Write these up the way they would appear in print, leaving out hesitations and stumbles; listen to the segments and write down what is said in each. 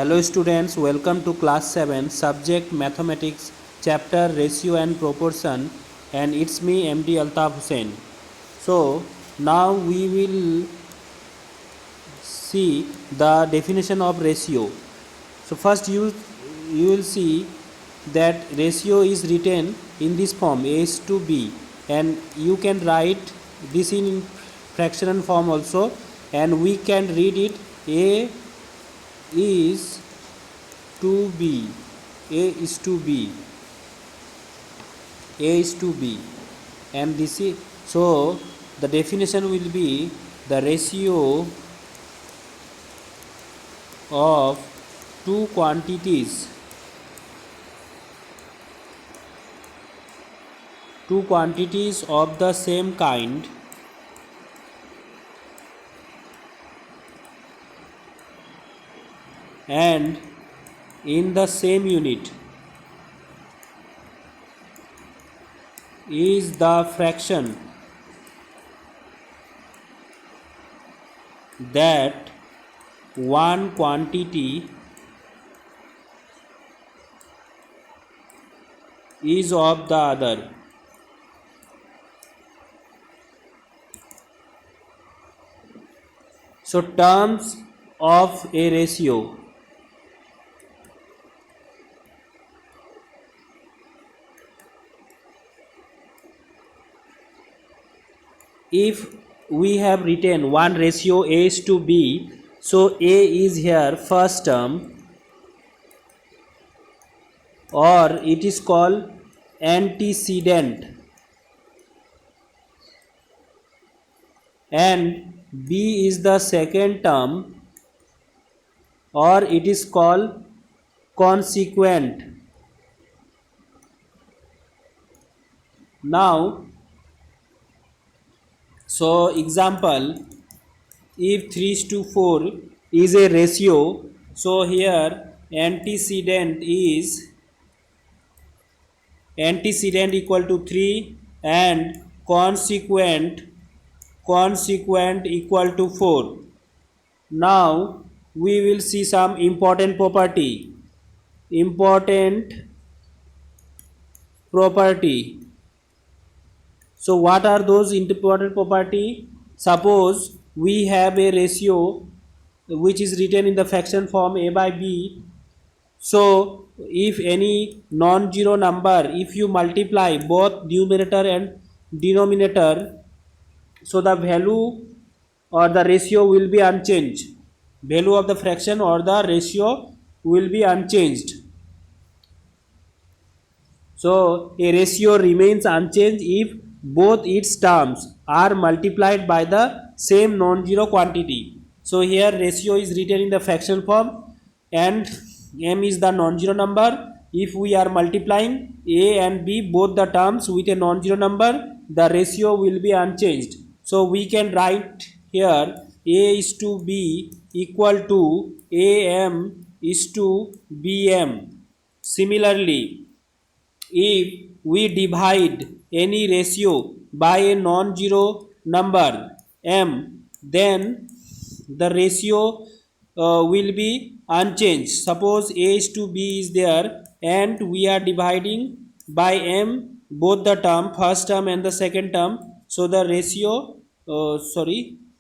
Hello students, welcome to class 7 subject mathematics chapter ratio and proportion, and it's me MD Altaf Hussain. So now we will see the definition of ratio. So first you will see that ratio is written in this form A is to B, and you can write this in fractional form also, and we can read it A is to B, A is to B, A is to B, and this is so the definition will be the ratio of two quantities of the same kind and in the same unit is the fraction that one quantity is of the other. So terms of a ratio. If we have written one ratio A is to B, so A is here first term, or it is called antecedent, and B is the second term, or it is called consequent. Now, so example, if 3:4 is a ratio, so here antecedent equal to 3 and consequent equal to 4. Now we will see some important property. So what are those important property? Suppose we have a ratio which is written in the fraction form A by B. So if any non-zero number, if you multiply both numerator and denominator, so the value or the ratio will be unchanged. Value of the fraction or the ratio will be unchanged. So a ratio remains unchanged if both its terms are multiplied by the same non-zero quantity. So here ratio is written in the fraction form and m is the non-zero number. If we are multiplying A and B both the terms with a non-zero number, the ratio will be unchanged. So we can write here A is to B equal to AM is to BM. Similarly, if we divide any ratio by a non-zero number m, then the ratio will be unchanged. Suppose A is to B is there and we are dividing by m both the term, first term and the second term. So the ratio,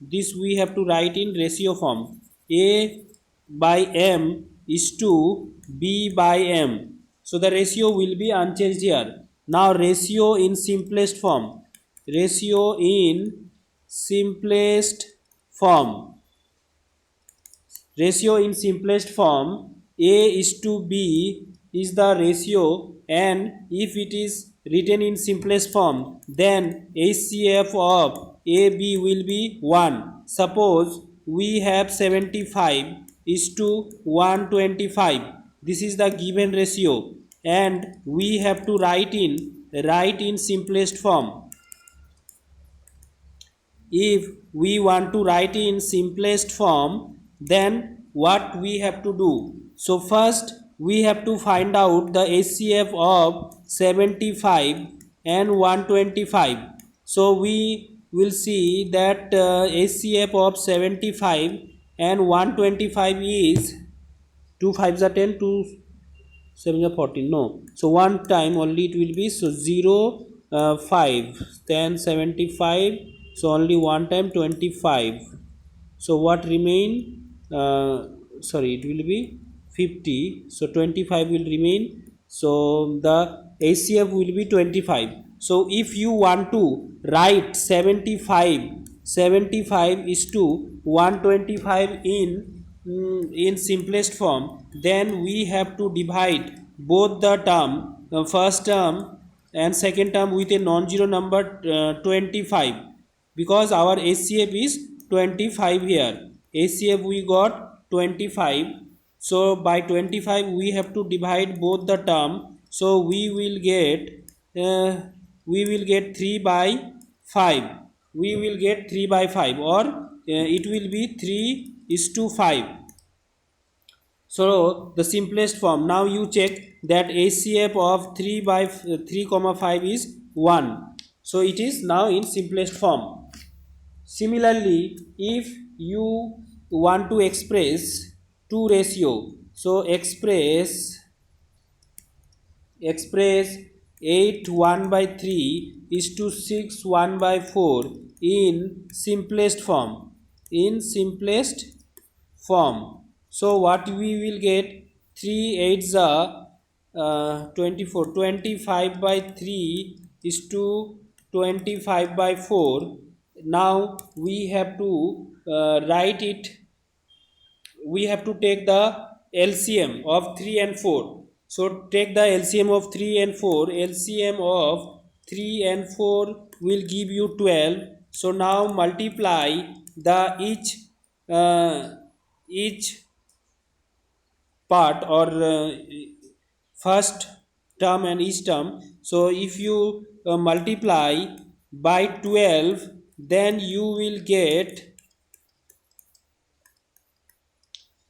this we have to write in ratio form. A by m is to B by m. So the ratio will be unchanged here. Now ratio in simplest form. Ratio in simplest form. Ratio in simplest form, A is to B is the ratio, and if it is written in simplest form, then HCF of AB will be 1. Suppose we have 75 is to 125. This is the given ratio, and we have to write in simplest form. If we want to write in simplest form, then what we have to do? So first we have to find out the HCF of 75 and 125. So we will see that HCF of 75 and 125 is 2 5s are 10, 2 7 are 14. No, so one time only it will be, so 0 5 then 75, so only one time 25. So what remain, sorry, it will be 50, so 25 will remain, so the HCF will be 25. So if you want to write 75 is to 125 in simplest form, then we have to divide both the term, first term and second term, with a non-zero number 25, because our HCF is 25 here. HCF we got 25, so by 25 we have to divide both the term, so uh, we will get 3 by 5, we will get 3 by 5, or it will be 3 is to 5. So the simplest form, now you check that HCF of 3 by 3 comma 5 is 1, so it is now in simplest form. Similarly, if you want to express two ratio, so express 8 1 by 3 is to 6 1 by 4 in simplest form. So what we will get, 3 8s are 24, 25 by 3 is to 25 by 4. Now we have to write it, we have to take the LCM of 3 and 4. So take the LCM of 3 and 4. LCM of 3 and 4 will give you 12. So now multiply the each part, or first term and each term. So if you multiply by 12, then you will get,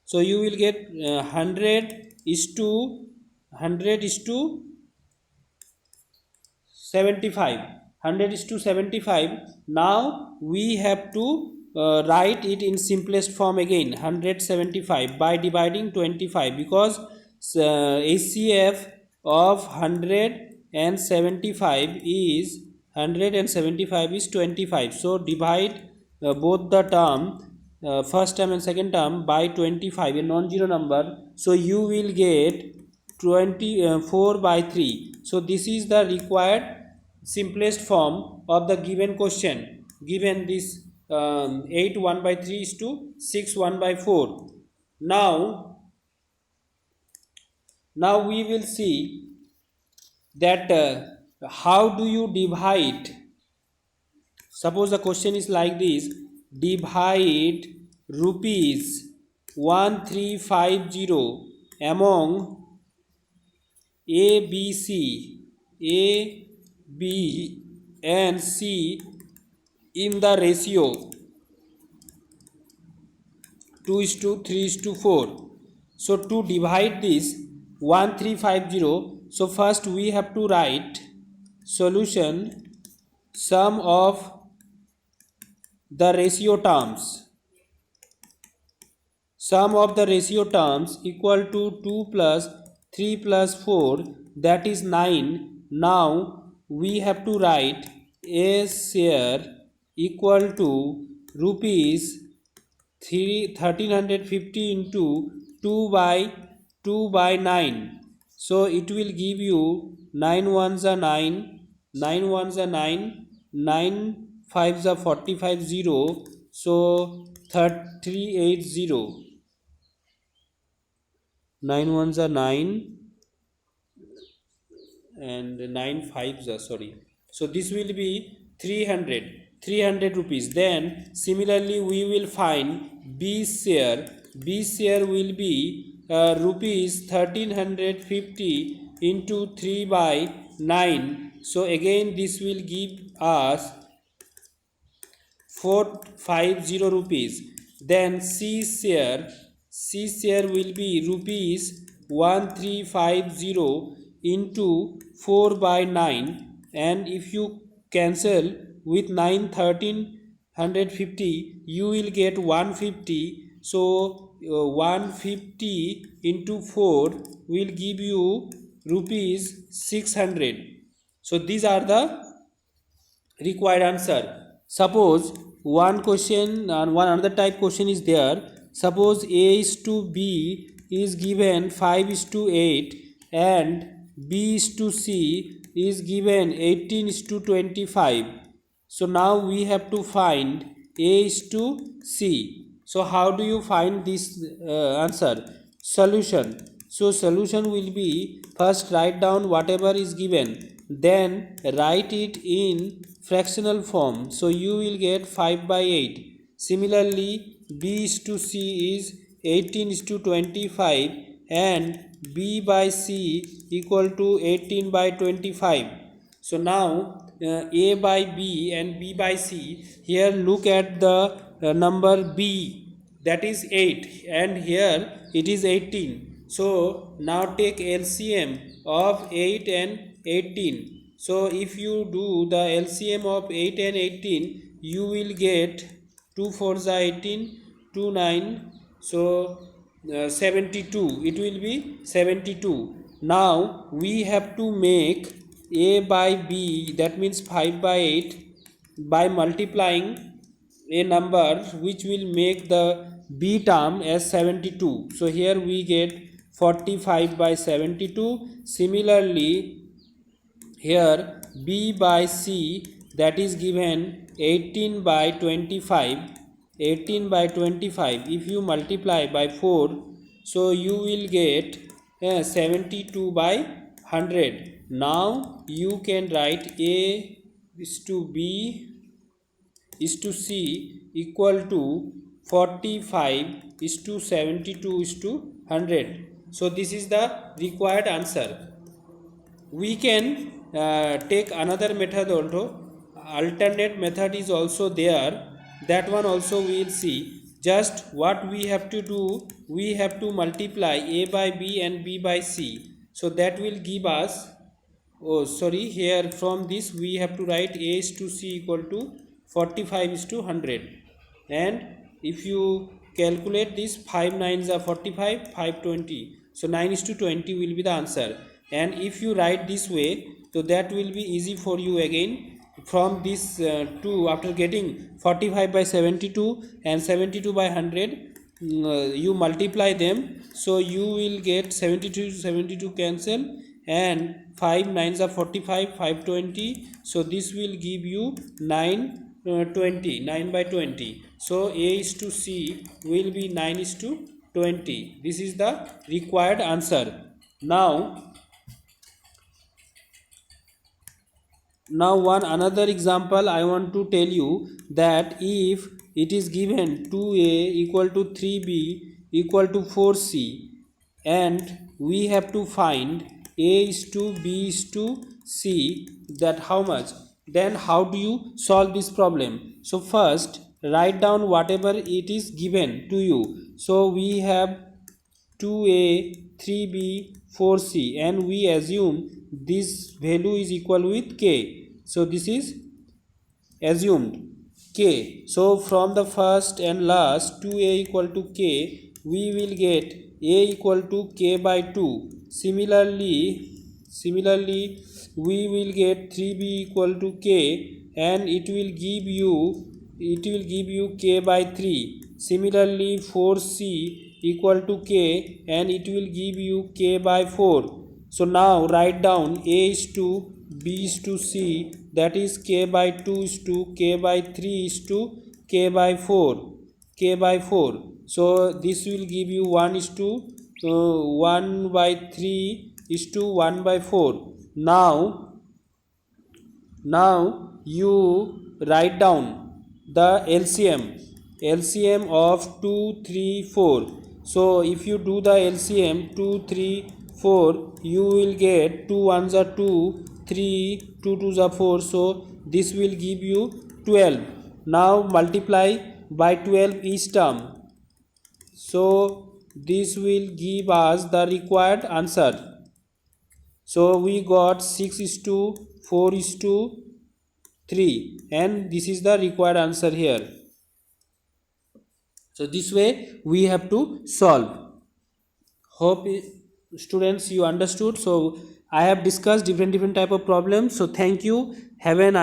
so you will get 100 is to 75, 100 is to 75. Now we have to write it in simplest form again, 175 by dividing 25, because HCF of 175 is 25. So divide both the term, first term and second term, by 25, a non-zero number, so you will get 24 by 3. So this is the required simplest form of the given question, given this 8 1 by 3 is to 6 1 by 4. Now we will see that how do you divide. Suppose the question is like this: divide rupees 1350 among A, B, and C in the ratio 2 is to 3 is to 4. So to divide this 1350, so first we have to write solution, sum of the ratio terms. Sum of the ratio terms equal to 2 plus 3 plus 4, that is 9. Now we have to write A share equal to rupees 1350 into 2 by 9. So it will give you 9 ones are 9, 9 ones are 9, 9 fives are 45, 0. So 380. 9 ones are 9 and 9 fives are, sorry. So this will be 300 rupees. Then similarly we will find B share. B share will be rupees 1350 into 3 by 9. So again this will give us 450 rupees. Then C share will be rupees 1350 into 4 by 9, and if you cancel with 9 1350, you will get 150. So 150 into 4 will give you rupees 600. So these are the required answer. Suppose one question and one another type question is there. Suppose A is to B is given 5 is to 8 and B is to C is given 18 is to 25. So now we have to find A is to C. So how do you find this answer? Solution. So solution will be, first write down whatever is given, then write it in fractional form. So you will get 5 by 8. Similarly, B is to C is 18 is to 25 and B by C equal to 18 by 25. So now A by B and B by C, here look at the number B, that is 8 and here it is 18. So now take LCM of 8 and 18. So if you do the LCM of 8 and 18, you will get 2 4s are 18, 2 9, so 72. It will be 72. Now we have to make A by B, that means 5 by 8, by multiplying a number which will make the B term as 72. So here we get 45 by 72. Similarly, here B by C, that is given 18 by 25. 18 by 25, if you multiply by 4, so you will get 72 by 100. Now you can write A is to B is to C equal to 45 is to 72 is to 100. So this is the required answer. We can take another method also. Alternate method is also there, that one also we will see. Just what we have to do, we have to multiply A by B and B by C, so that will give us, oh sorry, here from this we have to write A is to C equal to 45 is to 100. And if you calculate this, 5 9s are 45, 5 20, so 9 is to 20 will be the answer. And if you write this way, so that will be easy for you again. From this 2, after getting 45 by 72 and 72 by 100, you multiply them, so you will get 72 cancel and 5 9s are 45, 5 20, so this will give you 9 20, 9 by 20. So A is to C will be 9 is to 20. This is the required answer. Now one another example I want to tell you, that if it is given 2A equal to 3B equal to 4C and we have to find A is to B is to C, that how much, then how do you solve this problem? So first write down whatever it is given to you. So we have 2A, 3B, 4C and we assume this value is equal with K. So this is assumed K. So from the first and last 2A equal to K, we will get A equal to K by 2. Similarly we will get 3B equal to K and it will give you K by 3. Similarly 4C equal to K and it will give you K by 4. So now write down A is to B is to C, that is K by 2 is to K by 3 is to K by 4. So this will give you 1 is to 1 by 3 is to 1 by 4. Now you write down the LCM of 2 3 4. So if you do the LCM 2 3 4, you will get 2 1s are 2, 3 2 2s are 4, so this will give you 12. Now multiply by 12 each term, so this will give us the required answer. So we got 6 is to 4 is to 3 and this is the required answer here. So this way we have to solve. Hope students you understood. So I have discussed different type of problems. So thank you. Have a nice